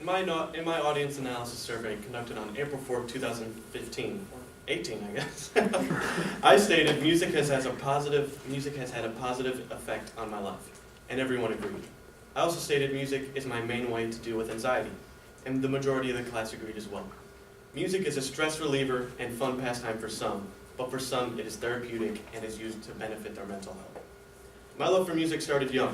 In my audience analysis survey conducted on April 4th, 2015, or 18, I guess, I stated music has had a positive effect on my life, and everyone agreed. I also stated music is my main way to deal with anxiety, and the majority of the class agreed as well. Music is a stress reliever and fun pastime for some, but for some it is therapeutic and is used to benefit their mental health. My love for music started young.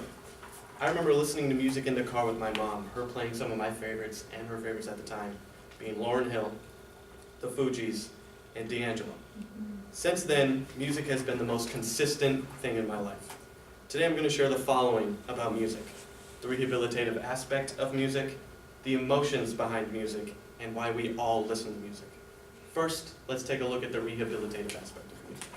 I remember listening to music in the car with my mom, her playing some of my favorites and her favorites at the time, being Lauryn Hill, the Fugees, and D'Angelo. Since then, music has been the most consistent thing in my life. Today I'm going to share the following about music: the rehabilitative aspect of music, the emotions behind music, and why we all listen to music. First, let's take a look at the rehabilitative aspect of music.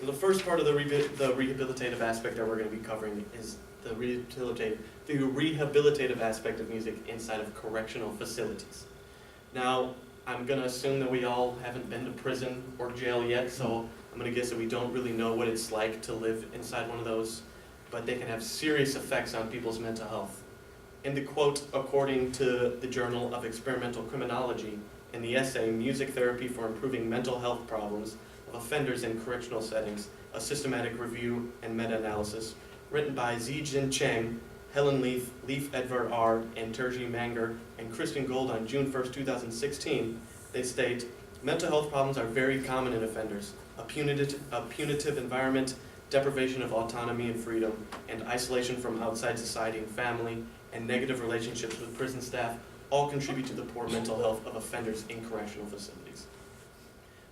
The first part of the rehabilitative aspect that we're going to be covering is the rehabilitative aspect of music inside of correctional facilities. Now, I'm going to assume that we all haven't been to prison or jail yet, so I'm going to guess that we don't really know what it's like to live inside one of those, but they can have serious effects on people's mental health. In the quote, according to the Journal of Experimental Criminology, in the essay, Music Therapy for Improving Mental Health Problems of Offenders in Correctional Settings, a Systematic Review and Meta-Analysis, written by Zijin Cheng, Helen Leaf, Leif Edvard R., and Terji Manger, and Kristen Gold on June 1st, 2016, they state, mental health problems are very common in offenders. A punitive environment, deprivation of autonomy and freedom, and isolation from outside society and family, and negative relationships with prison staff all contribute to the poor mental health of offenders in correctional facilities.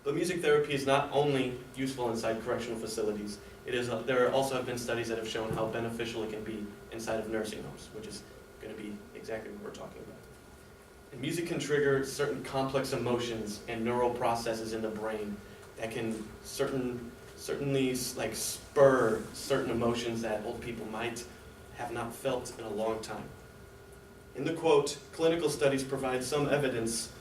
But music therapy is not only useful inside correctional facilities. There also have been studies that have shown how beneficial it can be inside of nursing homes, which is going to be exactly what we're talking about. And music can trigger certain complex emotions and neural processes in the brain that can certainly spur certain emotions that old people might have not felt in a long time. In the quote, clinical studies provide some evidence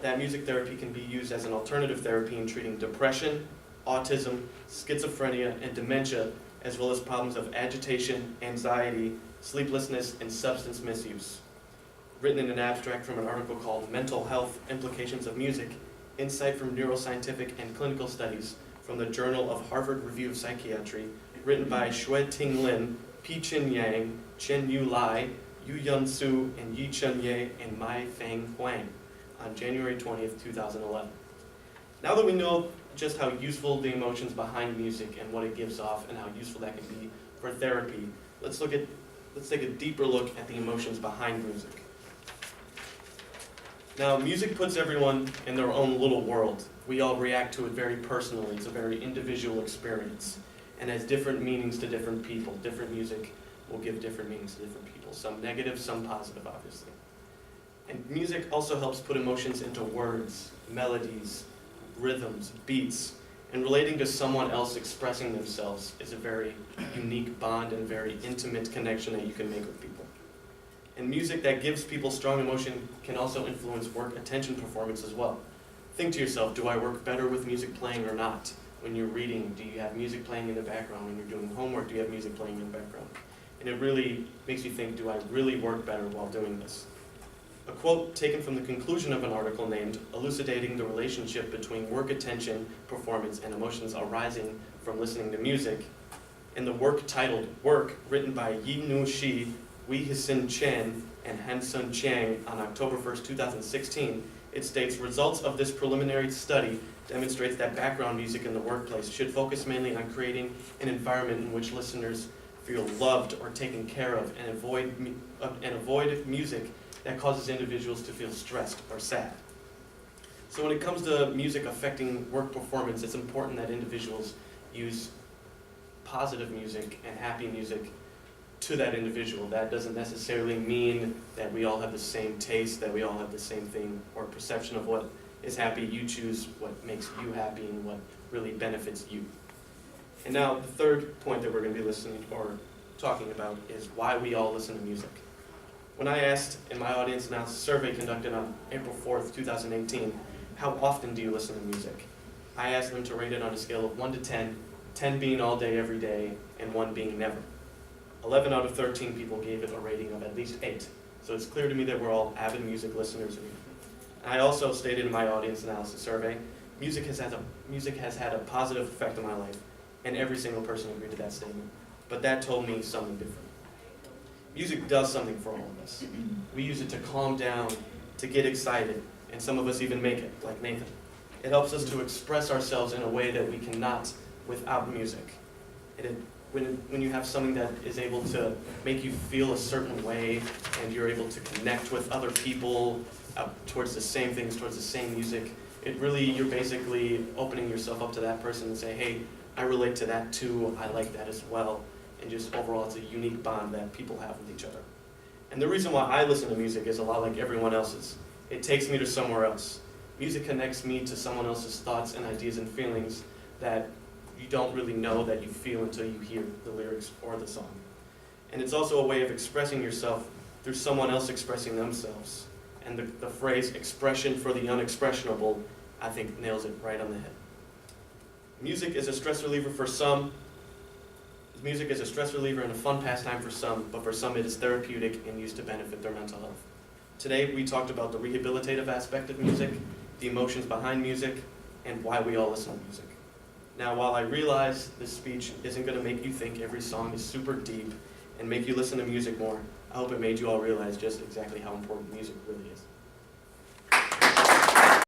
that music therapy can be used as an alternative therapy in treating depression, autism, schizophrenia, and dementia, as well as problems of agitation, anxiety, sleeplessness, and substance misuse. Written in an abstract from an article called Mental Health Implications of Music, Insight from Neuroscientific and Clinical Studies from the Journal of Harvard Review of Psychiatry, written by Xue-Ting Lin, Pi-Chin Yang, Chen-Yu Lai, Yu-Yun Su, and Yi-Chun Ye, and Mai-Feng Huang on January 20th, 2011. Now that we know just how useful the emotions behind music and what it gives off and how useful that can be for therapy, let's take a deeper look at the emotions behind music. Now, music puts everyone in their own little world. We all react to it very personally. It's a very individual experience and has different meanings to different people. Different music will give different meanings to different people. Some negative, some positive, obviously. And music also helps put emotions into words, melodies, rhythms, beats, and relating to someone else expressing themselves is a very unique bond and very intimate connection that you can make with people. And music that gives people strong emotion can also influence work attention performance as well. Think to yourself, do I work better with music playing or not? When you're reading, do you have music playing in the background? When you're doing homework, do you have music playing in the background? And it really makes you think, do I really work better while doing this? A quote taken from the conclusion of an article named Elucidating the Relationship Between Work Attention, Performance, and Emotions Arising from Listening to Music, in the work titled Work, written by Yi-Nu Shi, Wei-Hsin Chen, and Han-Sun Chiang on October 1st, 2016, it states, results of this preliminary study demonstrates that background music in the workplace should focus mainly on creating an environment in which listeners feel loved or taken care of and avoid music that causes individuals to feel stressed or sad. So when it comes to music affecting work performance, it's important that individuals use positive music and happy music to that individual. That doesn't necessarily mean that we all have the same taste, that we all have the same thing or perception of what is happy. You choose what makes you happy and what really benefits you. And now the third point that we're going to be listening or talking about is why we all listen to music. When I asked in my audience analysis survey conducted on April 4th, 2018, how often do you listen to music? I asked them to rate it on a scale of 1 to 10, 10 being all day, every day, and 1 being never. 11 out of 13 people gave it a rating of at least 8. So it's clear to me that we're all avid music listeners. I also stated in my audience analysis survey, music has had a positive effect on my life, and every single person agreed to that statement. But that told me something different. Music does something for all of us. We use it to calm down, to get excited, and some of us even make it, like Nathan. It helps us to express ourselves in a way that we cannot without music. When you have something that is able to make you feel a certain way, and you're able to connect with other people towards the same things, towards the same music, you're basically opening yourself up to that person and say, hey, I relate to that too, I like that as well. And just overall, it's a unique bond that people have with each other. And the reason why I listen to music is a lot like everyone else's. It takes me to somewhere else. Music connects me to someone else's thoughts and ideas and feelings that you don't really know that you feel until you hear the lyrics or the song. And it's also a way of expressing yourself through someone else expressing themselves. And the phrase, expression for the unexpressionable, I think nails it right on the head. Music is a stress reliever for some. Music is a stress reliever and a fun pastime for some, but for some it is therapeutic and used to benefit their mental health. Today we talked about the rehabilitative aspect of music, the emotions behind music, and why we all listen to music. Now, while I realize this speech isn't going to make you think every song is super deep and make you listen to music more, I hope it made you all realize just exactly how important music really is.